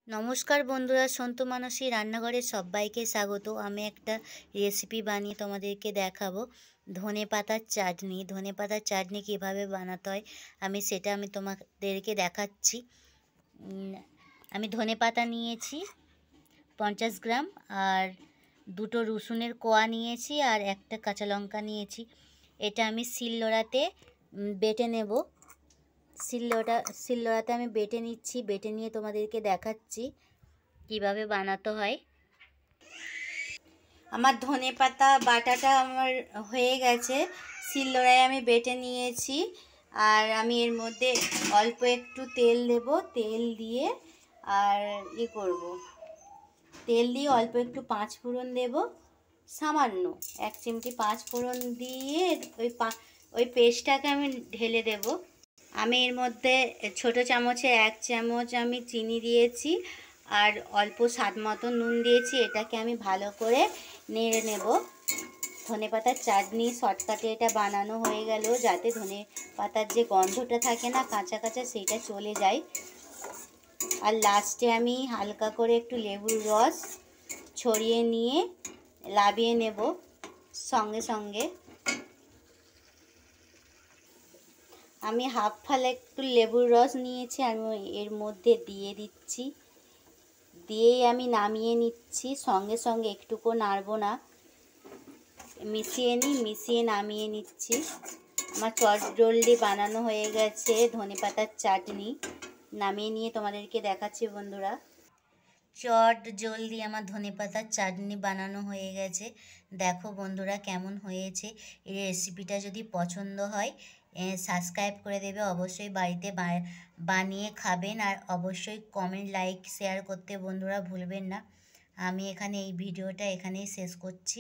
নমস্কার বন্ধুরা, সন্তু মানসী রান্নাঘরে সবাইকে স্বাগত। আমি একটা রেসিপি বানিয়ে তোমাদেরকে দেখাবো। ধনেপাতার চাটনি। ধনেপাতার চাটনি কিভাবে বানাতে হয় আমি তোমাদেরকে দেখাচ্ছি। আমি ধনেপাতা নিয়েছি 50 গ্রাম, আর দুটো রসুনের কোয়া নিয়েছি, আর একটা কাঁচা লঙ্কা নিয়েছি। এটা আমি শিলনোড়াতে বেটে নেব। শিলনোড়াতে আমি বেটে নিচ্ছি। বেটে নিয়ে তোমাদেরকে দেখাচ্ছি কিভাবে বানাতে হয়। আমার ধনেপাতা বাটাটা হয়ে গেছে। শিলনোড়ায় আমি বেটে নিয়েছি। আর আমি এর মধ্যে অল্প একটু তেল দেব। তেল দিয়ে অল্প একটু 5 ফোড়ন দেব, সামান্য 1 চিমটি 5 ফোড়ন দিয়ে ওই পেস্টটাকে আমি ঢেলে দেব। আমি এর মধ্যে ছোট চামচে 1 চামচ আমি চিনি দিয়েছি, আর অল্প স্বাদ মতো নুন দিয়েছি। এটাকে আমি ভালো করে নেড়ে নেব। ধনেপাতার চাটনি শর্টকাটে এটা বানানো হয়ে গেল, যাতে ধনেপাতার যে গন্ধটা থাকে না কাঁচা কাঁচা, সেইটা চলে যায়। আর লাস্টে আমি হালকা করে একটু লেবুর রস ছড়িয়ে নিয়ে লাবিয়ে নেব সঙ্গে সঙ্গে। আমি হাফ ফালে একটু লেবুর রস নিয়েছি, আমি এর মধ্যে দিয়ে দিচ্ছি। দিয়েই আমি নামিয়ে নিচ্ছি। সঙ্গে সঙ্গে একটুকু নাড়বো না, মিশিয়ে নামিয়ে নিচ্ছি। আমার চটজলদি বানানো হয়ে গেছে ধনেপাতার চাটনি। নামিয়ে নিয়ে তোমাদেরকে দেখাচ্ছি বন্ধুরা। চটজলদি আমার ধনেপাতার চাটনি বানানো হয়ে গেছে। দেখো বন্ধুরা কেমন হয়েছে। এই রেসিপিটা যদি পছন্দ হয় সাবস্ক্রাইব করে দেবে, অবশ্যই বাড়িতে বানিয়ে খাবেন, আর অবশ্যই কমেন্ট, লাইক, শেয়ার করতে বন্ধুরা ভুলবেন না। আমি এই ভিডিওটা এখানেই শেষ করছি।